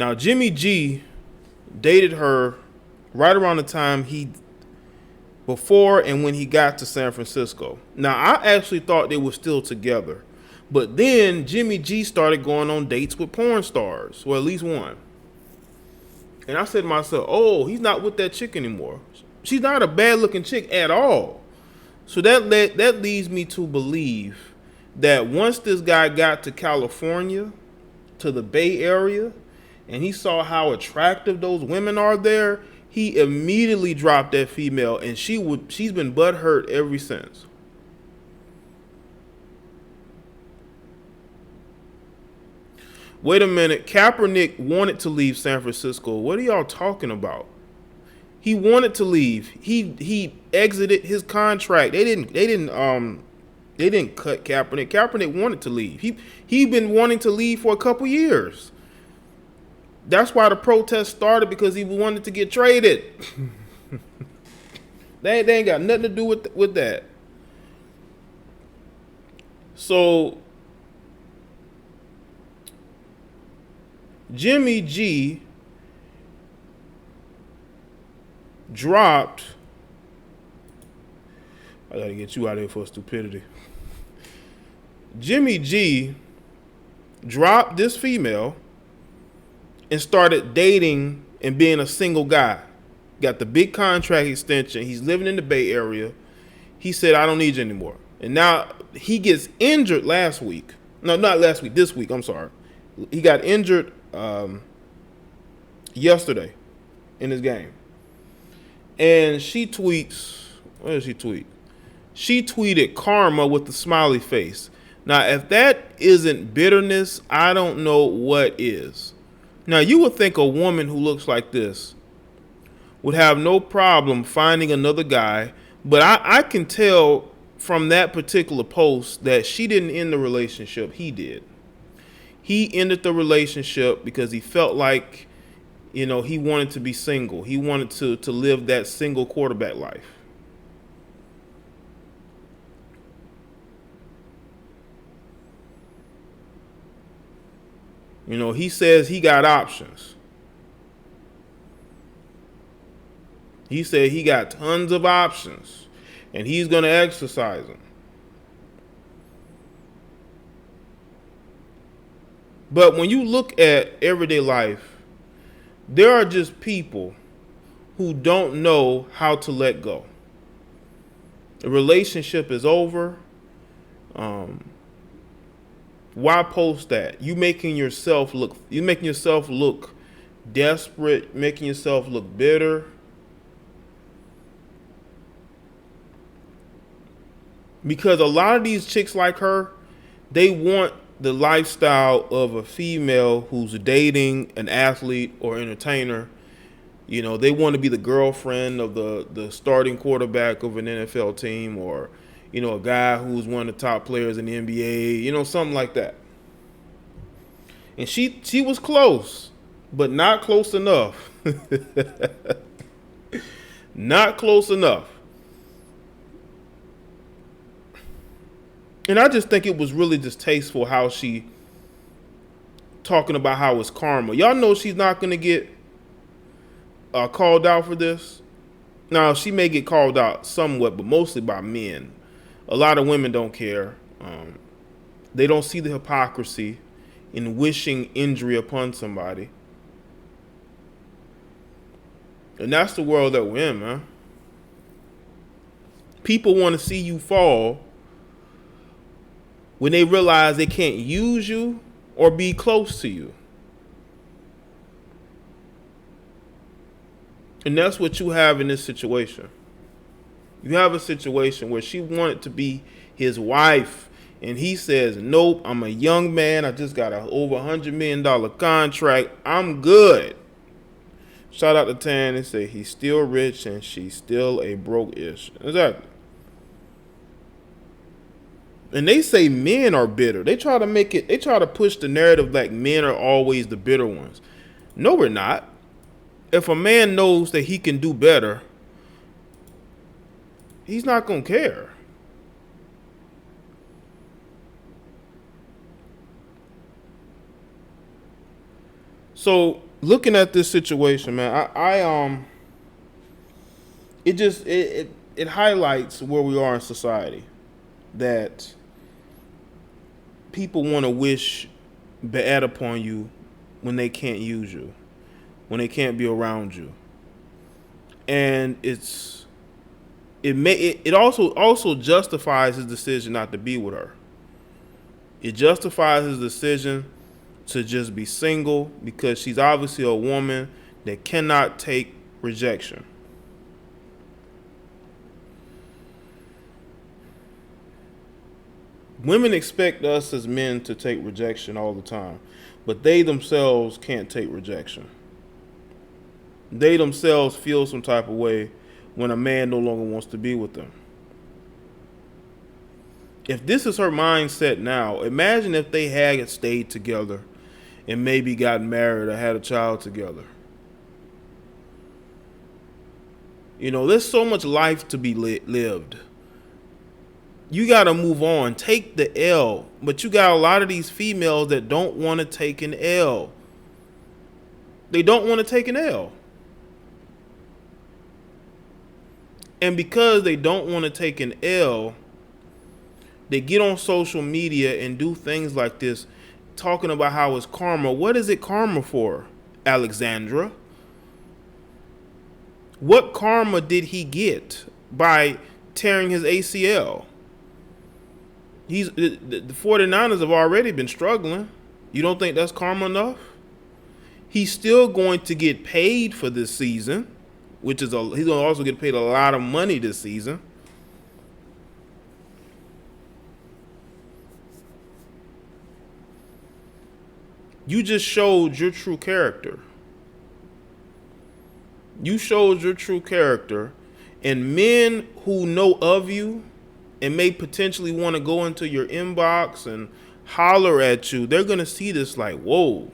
Now, Jimmy G dated her right around the time before and when he got to San Francisco. Now, I actually thought they were still together. But then Jimmy G started going on dates with porn stars, or at least one. And I said to myself, oh, he's not with that chick anymore. She's not a bad looking chick at all. So that leads me to believe that once this guy got to California, to the Bay Area, and he saw how attractive those women are there, he immediately dropped that female, and she's been butthurt ever since. Wait a minute, Kaepernick wanted to leave San Francisco. What are y'all talking about? He wanted to leave. He exited his contract. They didn't cut Kaepernick. Kaepernick wanted to leave. He been wanting to leave for a couple years. That's why the protest started, because he wanted to get traded. They ain't got nothing to do with that. So Jimmy G dropped. I gotta get you out of here for stupidity. Jimmy G dropped this female and started dating and being a single guy. Got the big contract extension. He's living in the Bay Area. He said, I don't need you anymore. And now he gets injured last week. No, not last week. This week. I'm sorry. He got injured yesterday in his game. And she tweets, what did she tweet? She tweeted karma with the smiley face. Now, if that isn't bitterness, I don't know what is. Now, you would think a woman who looks like this would have no problem finding another guy, but I can tell from that particular post that she didn't end the relationship. He did. He ended the relationship because he felt like, he wanted to be single. He wanted to live that single quarterback life. He says he got options. He said he got tons of options, and he's going to exercise them. But when you look at everyday life, there are just people who don't know how to let go. The relationship is over. Why post that? You're making yourself look desperate, making yourself look bitter. Because a lot of these chicks like her, they want the lifestyle of a female who's dating an athlete or entertainer. They want to be the girlfriend of the starting quarterback of an NFL team, or a guy who's one of the top players in the NBA, something like that. And she was close, but not close enough. Not close enough. And I just think it was really distasteful how she talking about how it's karma. Y'all know she's not going to get called out for this. Now, she may get called out somewhat, but mostly by men. A lot of women don't care. They don't see the hypocrisy in wishing injury upon somebody. And that's the world that we're in, man. People want to see you fall when they realize they can't use you or be close to you. And that's what you have in this situation. You have a situation where she wanted to be his wife, and he says, nope, I'm a young man. I just got an over $100 million contract. I'm good. Shout out to Tan and say he's still rich and she's still a broke-ish. Exactly. And they say men are bitter. They try to push the narrative like men are always the bitter ones. No, we're not. If a man knows that he can do better, he's not going to care. So looking at this situation, man, it highlights where we are in society, that people want to wish bad upon you when they can't use you, when they can't be around you, and it also justifies his decision not to be with her. It justifies his decision to just be single because she's obviously a woman that cannot take rejection. Women expect us as men to take rejection all the time, but they themselves can't take rejection. They themselves feel some type of way when a man no longer wants to be with them. If this is her mindset now, imagine if they had stayed together and maybe got married or had a child together. You know, there's so much life to be lived. You got to move on. Take the L. But you got a lot of these females that don't want to take an L. They don't want to take an L. And because they don't want to take an L, they get on social media and do things like this, talking about how it's karma. What is it karma for, Alexandra? What karma did he get by tearing his ACL? The 49ers have already been struggling. You don't think that's karma enough? He's still going to get paid for this season, he's going to also get paid a lot of money this season. You just showed your true character. You showed your true character, and men who know of you and may potentially want to go into your inbox and holler at you, they're going to see this like, whoa.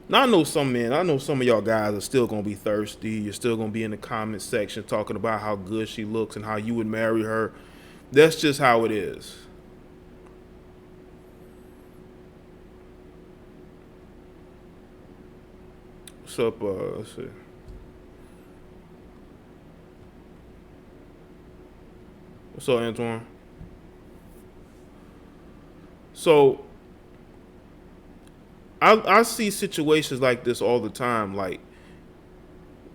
Now, I know some of y'all guys are still going to be thirsty. You're still going to be in the comment section talking about how good she looks and how you would marry her. That's just how it is. What's up? Let's see. What's up, Antoine? So I see situations like this all the time. Like,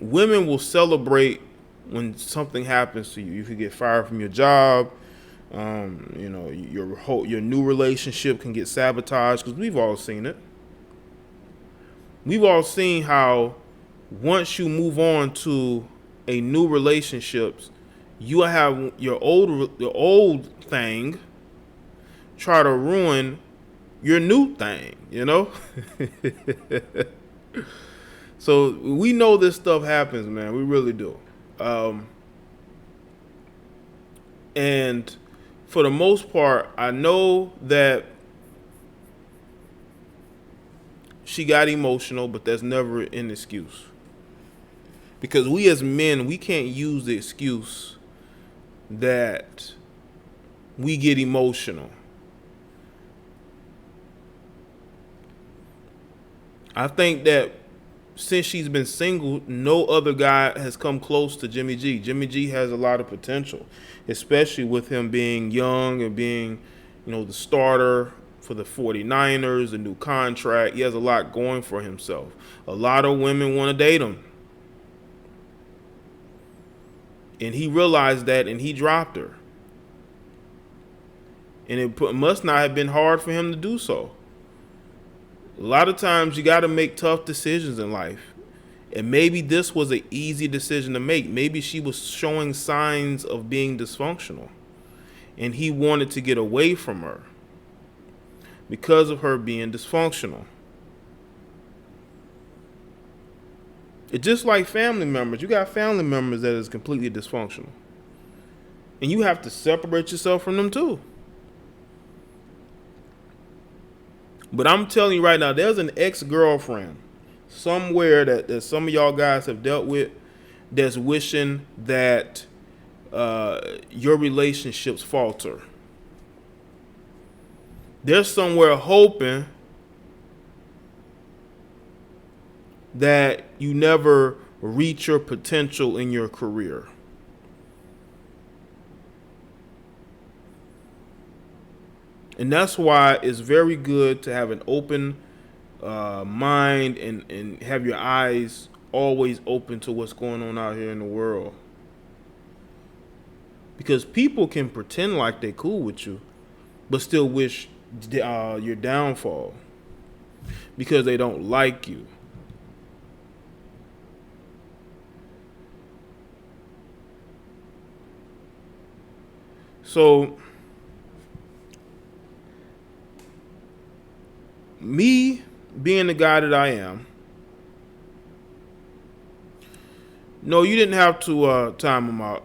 women will celebrate when something happens to you. You could get fired from your job. You know, your new relationship can get sabotaged, because we've all seen it. We've all seen how once you move on to a new relationship, you have your old thing try to ruin your new thing, you know? So we know this stuff happens, man. We really do. And for the most part, I know that she got emotional, but that's never an excuse. Because we as men, we can't use the excuse that we get emotional. I think that since she's been single, no other guy has come close to Jimmy G. Jimmy G has a lot of potential, especially with him being young and being, you know, the starter for the 49ers, a new contract. He has a lot going for himself. A lot of women want to date him. And he realized that, and he dropped her. And it must not have been hard for him to do so. A lot of times you got to make tough decisions in life. And maybe this was an easy decision to make. Maybe she was showing signs of being dysfunctional, and he wanted to get away from her because of her being dysfunctional. It's just like family members. You got family members that is completely dysfunctional, and you have to separate yourself from them too. But I'm telling you right now, there's an ex-girlfriend somewhere that some of y'all guys have dealt with that's wishing that your relationships falter. They're somewhere hoping that you never reach your potential in your career. And that's why it's very good to have an open mind and have your eyes always open to what's going on out here in the world. Because people can pretend like they cool with you, but still wish your downfall because they don't like you. So, me being the guy that I am, no, you didn't have to time him out.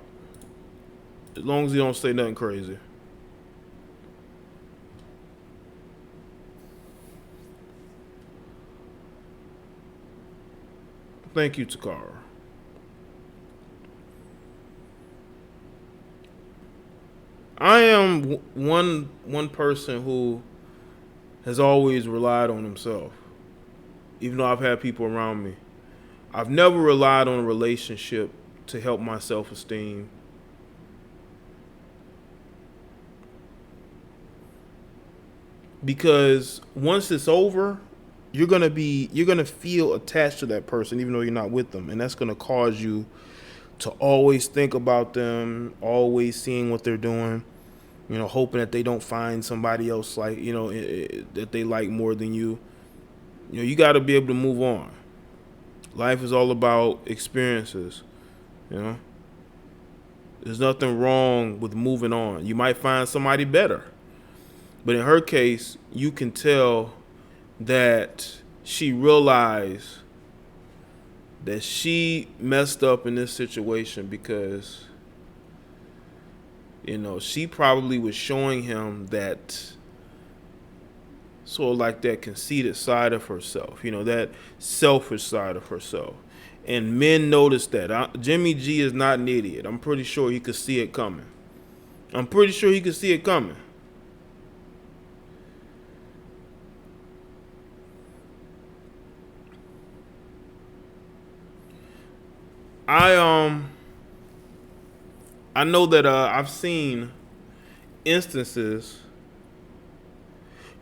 As long as he don't say nothing crazy. Thank you, Takara. I am one person who has always relied on himself, even though I've had people around me. I've never relied on a relationship to help my self-esteem. Because once it's over, you're gonna feel attached to that person, even though you're not with them, and that's gonna cause you to always think about them, always seeing what they're doing, hoping that they don't find somebody else like that they like more than you. You got to be able to move on. Life is all about experiences. There's nothing wrong with moving on. You might find somebody better. But in her case, you can tell that she realized that she messed up in this situation because, she probably was showing him that sort of like that conceited side of herself, that selfish side of herself. And men notice that. Jimmy G is not an idiot. I'm pretty sure he could see it coming. I know that I've seen instances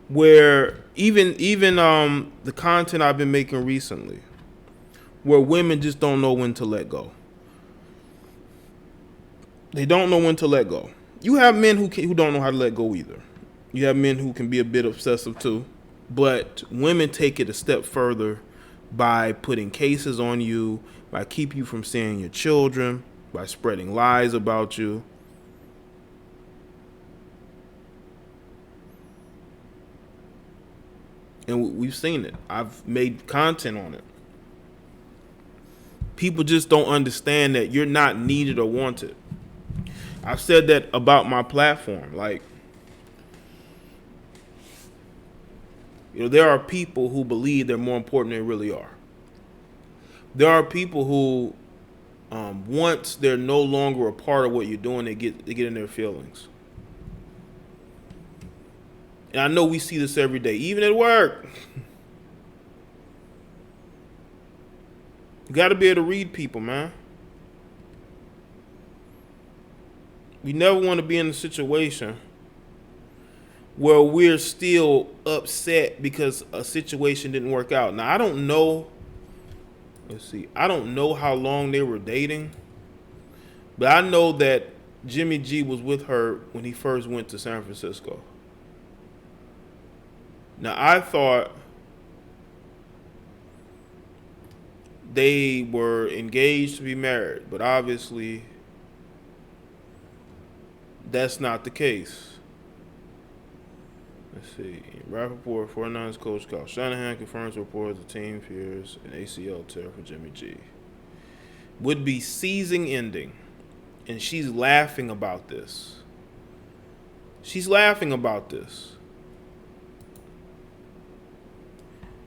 where even the content I've been making recently, where women just don't know when to let go. They don't know when to let go. You have men who don't know how to let go either. You have men who can be a bit obsessive too, but women take it a step further by putting cases on you, by keeping you from seeing your children, by spreading lies about you. And we've seen it. I've made content on it. People just don't understand that you're not needed or wanted. I've said that about my platform. Like, there are people who believe they're more important than they really are. There are people who, once they're no longer a part of what you're doing, they get in their feelings. And I know we see this every day, even at work. You got to be able to read people, man. We never want to be in a situation where we're still upset because a situation didn't work out. Now, I don't know. I don't know how long they were dating, but I know that Jimmy G was with her when he first went to San Francisco. Now, I thought they were engaged to be married, but obviously that's not the case. Let's see. Rappaport, 49ers coach Kyle Shanahan confirms reports the team fears an ACL tear for Jimmy G. Would be season ending, and she's laughing about this.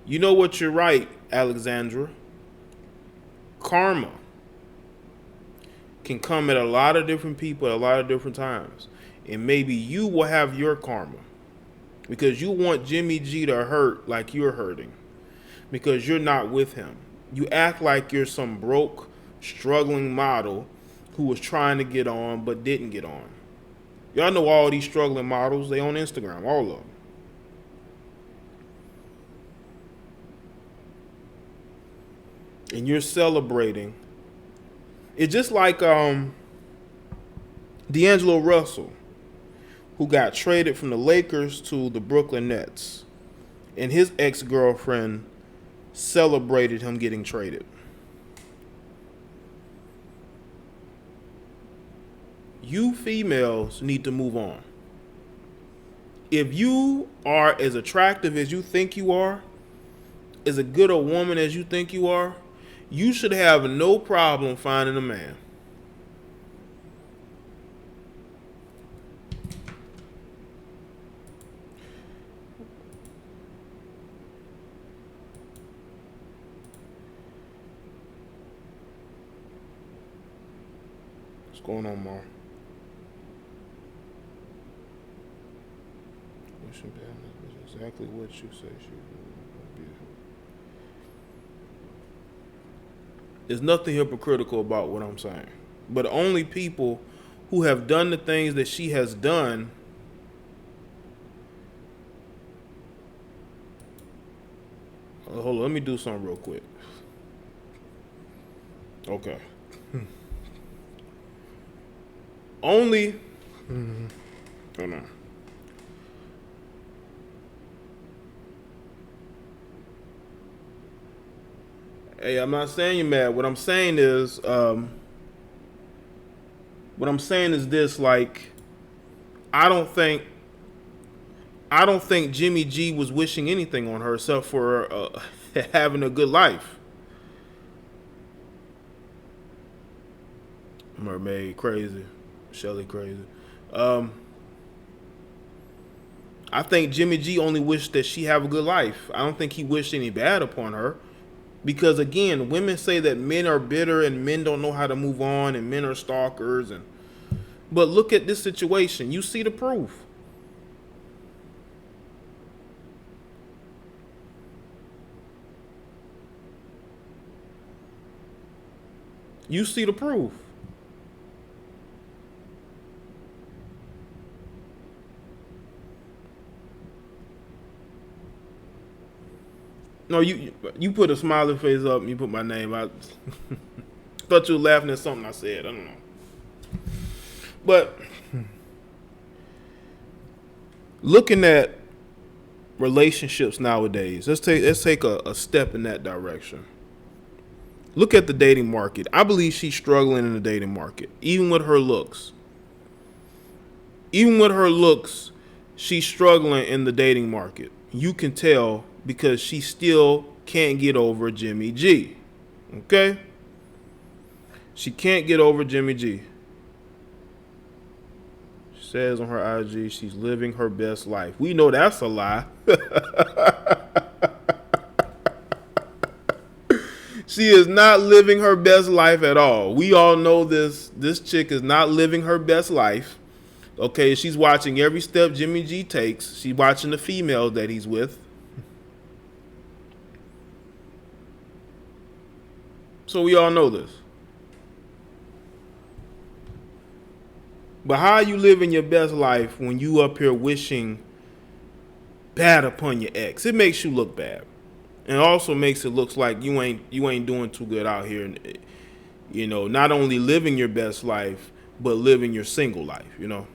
You know what? You're right, Alexandra. Karma can come at a lot of different people at a lot of different times. And maybe you will have your karma because you want Jimmy G to hurt like you're hurting because you're not with him. You act like you're some broke, struggling model who was trying to get on but didn't get on. Y'all know all these struggling models, they on Instagram, all of them. And you're celebrating. It's just like D'Angelo Russell, who got traded from the Lakers to the Brooklyn Nets. And his ex-girlfriend celebrated him getting traded. You females need to move on. If you are as attractive as you think you are, as a good a woman as you think you are, you should have no problem finding a man. What's going on, Mar? Exactly what you say she would be. There's nothing hypocritical about what I'm saying. But only people who have done the things that she has done hold on, let me do something real quick. Okay. Only hold on. Hey, I'm not saying you're mad. What I'm saying is this, like, I don't think Jimmy G was wishing anything on her except for having a good life. Mermaid crazy. Shelly crazy. I think Jimmy G only wished that she have a good life. I don't think he wished any bad upon her. Because again, women say that men are bitter and men don't know how to move on and men are stalkers, but look at this situation. You see the proof. You see the proof. No, you put a smiley face up and you put my name. I thought you were laughing at something I said. I don't know. But looking at relationships nowadays, let's take a step in that direction. Look at the dating market. I believe she's struggling in the dating market, even with her looks. Even with her looks, she's struggling in the dating market. You can tell because she still can't get over Jimmy G. Okay? She can't get over Jimmy G. She says on her IG she's living her best life. We know that's a lie. She is not living her best life at all. We all know this. This chick is not living her best life. Okay, she's watching every step Jimmy G takes. She's watching the females that he's with. So we all know this. But how are you living your best life when you up here wishing bad upon your ex? It makes you look bad. And it also makes it look like you ain't doing too good out here. You know, not only living your best life, but living your single life, you know.